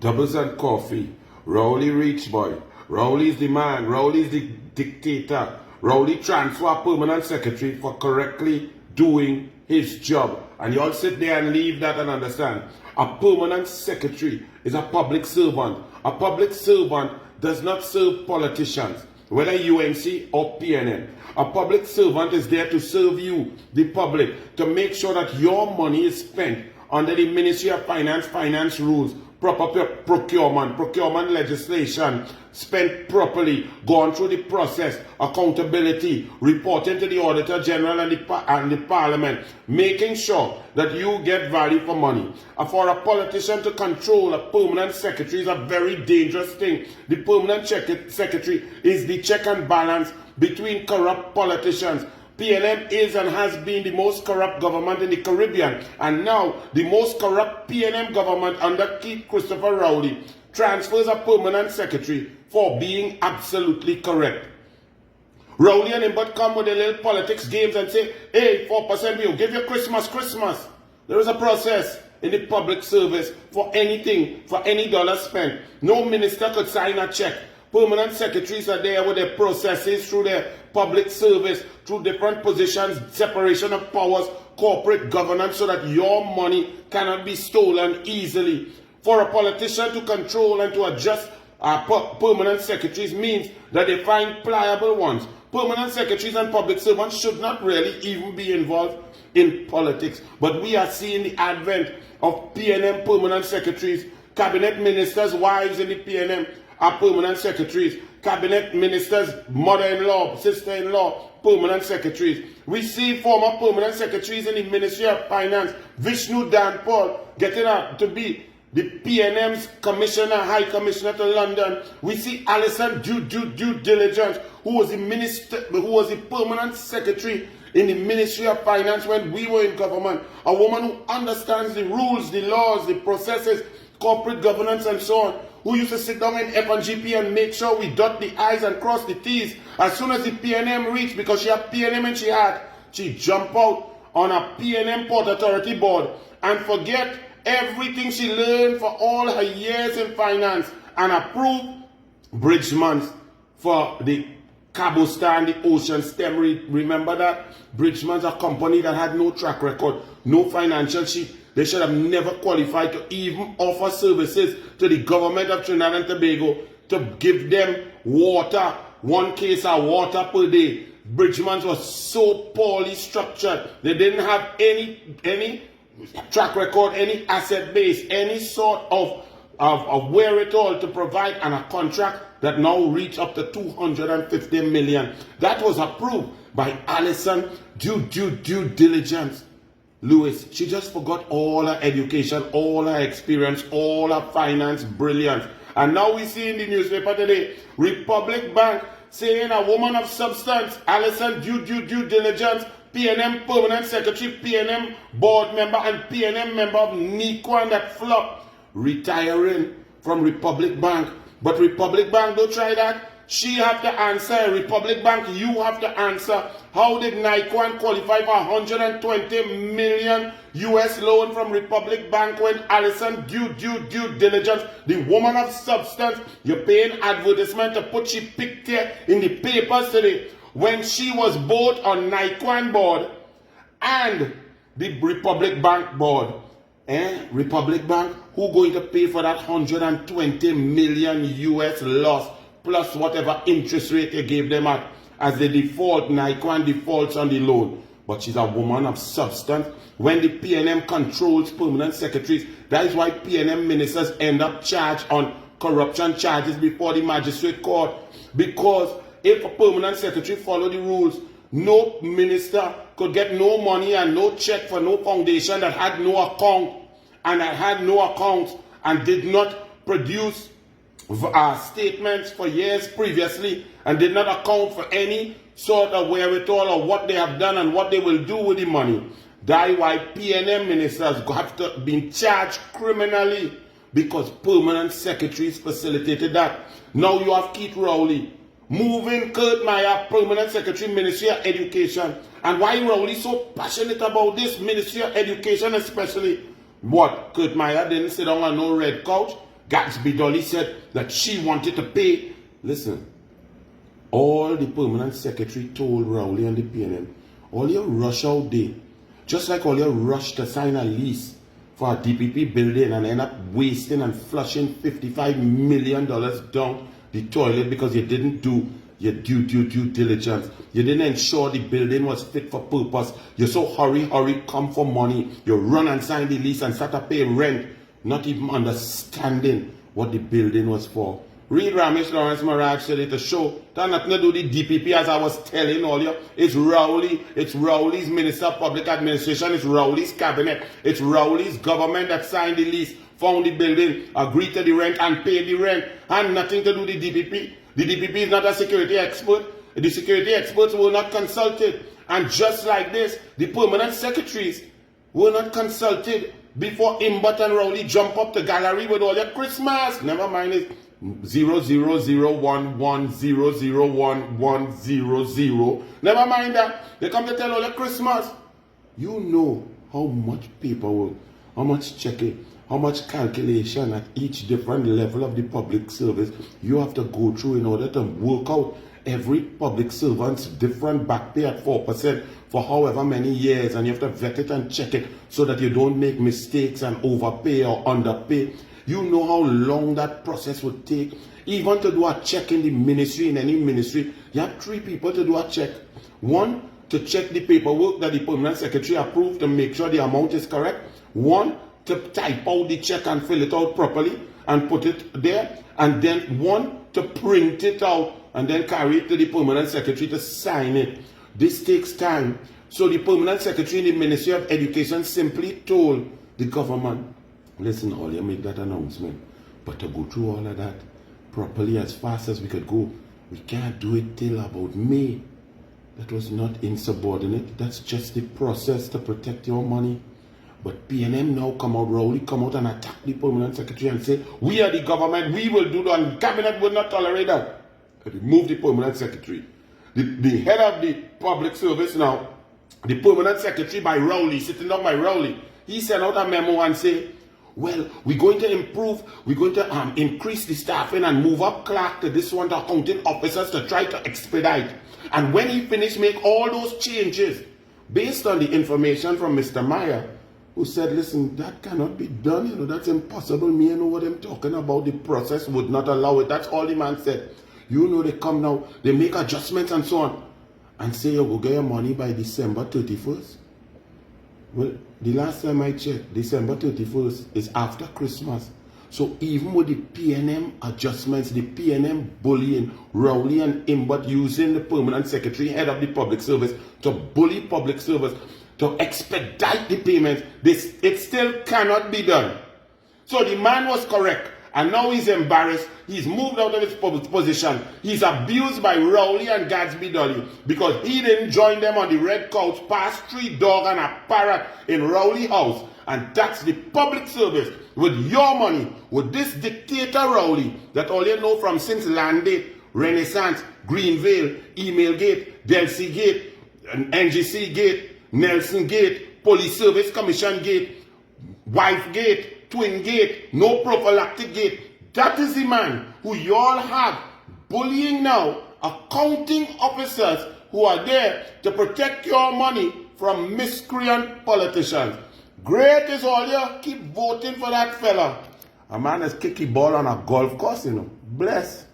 Doubles and coffee. Rowley rich boy. Rowley is the man. Rowley is the dictator. Rowley transfer permanent secretary for correctly doing his job. And you all sit there and leave that and understand. A permanent secretary is a public servant. A public servant does not serve politicians, whether UNC or PNM. A public servant is there to serve you, the public, to make sure that your money is spent under the Ministry of Finance rules, proper procurement legislation, spent properly, gone through the process, accountability, reporting to the Auditor General and the Parliament, making sure that you get value for money. For a politician to control a permanent secretary is a very dangerous thing. The permanent secretary is the check and balance between corrupt politicians. PNM is and has been the most corrupt government in the Caribbean, and now the most corrupt PNM government under Keith Christopher Rowley transfers a permanent secretary for being absolutely correct. Rowley and him but come with their little politics games and say, hey, 4% we'll give you Christmas. There is a process in the public service for anything, for any dollar spent. No minister could sign a check. Permanent secretaries are there with their processes through their public service, through different positions, separation of powers, corporate governance, so that your money cannot be stolen easily. For a politician to control and to adjust permanent secretaries means that they find pliable ones. Permanent secretaries and public servants should not really even be involved in politics. But we are seeing the advent of PNM permanent secretaries, cabinet ministers' wives in the PNM are permanent secretaries, cabinet ministers' mother-in-law, sister-in-law, permanent secretaries. We see former permanent secretaries in the Ministry of Finance, Vishnu Dan Paul, getting up to be the PNM's commissioner, high commissioner to London. We see Alison due diligence, who was the permanent secretary in the Ministry of Finance when we were in government. A woman who understands the rules, the laws, the processes, corporate governance and so on, who used to sit down in F&GP and make sure we dot the I's and cross the T's. As soon as the PNM reached, because she had PNM and she jumped out on a PNM Port Authority board and forget everything she learned for all her years in finance and approved Bridgman's for the Cabo Star and the Ocean Stem. Remember that? Bridgman's a company that had no track record, no financial sheet. They should have never qualified to even offer services to the government of Trinidad and Tobago to give them water, 1 case of water per day. Bridgman's was so poorly structured. They didn't have any track record, any asset base, any sort of wherewithal to provide, and a contract that now reached up to 250 million. That was approved by Alison due diligence. Lewis, she just forgot all her education, all her experience, all her finance brilliance. And now we see in the newspaper today, Republic Bank saying a woman of substance, Alison due diligence, PNM permanent secretary, PNM board member, and PNM member of NICWAN that flop, retiring from Republic Bank. But Republic Bank, don't try that. She have to answer. Republic Bank, you have to answer. How did NICWAN qualify for 120 million US loan from Republic Bank when Alison due diligence, the woman of substance, you're paying advertisement to put she picture in the papers today, when she was both on NICWAN board and the Republic Bank board? Republic Bank, who going to pay for that 120 million US loss? Plus whatever interest rate they gave them at as they default, NICWAN defaults on the loan. But she's a woman of substance. When the PNM controls permanent secretaries, that is why PNM ministers end up charged on corruption charges before the magistrate court. Because if a permanent secretary followed the rules, no minister could get no money and no check for no foundation that had no account and did not produce statements for years previously and did not account for any sort of wherewithal or what they have done and what they will do with the money. That's why PNM ministers have to be charged criminally, because permanent secretaries facilitated that. Now you have Keith Rowley moving Kurt Meyer, permanent secretary, Ministry of Education. And why Rowley so passionate about this Ministry of Education especially? What? Kurt Meyer didn't sit down on no red couch. Gatsby Dolly said that she wanted to pay. Listen, all the permanent secretary told Rowley and the PNM, all you rush out there, just like all you rush to sign a lease for a DPP building and end up wasting and flushing $55 million down the toilet because you didn't do your due diligence. You didn't ensure the building was fit for purpose. You're so hurry, come for money. You run and sign the lease and start to pay rent, not even understanding what the building was for. Read Ramesh Lawrence Maraj said it to show that nothing to do with the DPP, as I was telling all you. It's Rowley. It's Rowley's Minister of Public Administration. It's Rowley's cabinet. It's Rowley's government that signed the lease, found the building, agreed to the rent and paid the rent. And nothing to do with the DPP. The DPP is not a security expert. The security experts were not consulted. And just like this, the permanent secretaries were not consulted before Imbot and Rowley jump up the gallery with all their Christmas. Never mind it. 00011001100. Never mind that. They come to tell all the Christmas. You know how much paperwork, how much checking, how much calculation at each different level of the public service you have to go through in order to work out every public servant's different back pay at 4% for however many years, and you have to vet it and check it so that you don't make mistakes and overpay or underpay. You know how long that process would take. Even to do a check in the ministry, in any ministry, you have 3 people to do a check. 1, to check the paperwork that the permanent secretary approved to make sure the amount is correct. 1, to type out the check and fill it out properly and put it there. And then 1, to print it out and then carry it to the permanent secretary to sign it. This takes time. So the permanent secretary in the Ministry of Education simply told the government, listen, all you make that announcement, but to go through all of that properly as fast as we could go, we can't do it till about May. That was not insubordinate. That's just the process to protect your money. But PNM now come out, Rowley come out and attack the permanent secretary and say, we are the government, we will do that, and the cabinet will not tolerate that. And remove the permanent secretary. The head of the public service now, the permanent secretary by Rowley, sitting down by Rowley, he sent out a memo and say, well, we're going to improve, we're going to increase the staffing and move up clerk to this one to accounting officers to try to expedite. And when he finished, make all those changes based on the information from Mr. Meyer, who said, listen, that cannot be done, you know, that's impossible. Me, I know what I'm talking about. The process would not allow it. That's all the man said. You know, they come now, they make adjustments and so on, and say you will get your money by December 31st. Well, the last time I checked, December 31st is after Christmas. So even with the PNM adjustments, the PNM bullying, Rowley and Imbot using the permanent secretary, head of the public service, to bully public service, to expedite the payments, it still cannot be done. So the man was correct. And now he's embarrassed. He's moved out of his position. He's abused by Rowley and Gatsby Dolly because he didn't join them on the red couch past 3 dogs and a parrot in Rowley House. And that's the public service with your money, with this dictator Rowley that all you know from since Landate, Renaissance, Greenvale, Email Gate, Delcy Gate, NGC Gate, Nelson Gate, Police Service Commission Gate, Wife Gate, Twin Gate, no prophylactic gate. That is the man who you all have bullying now, accounting officers who are there to protect your money from miscreant politicians. Great is all you. Keep voting for that fella. A man has kicked the ball on a golf course, you know. Bless.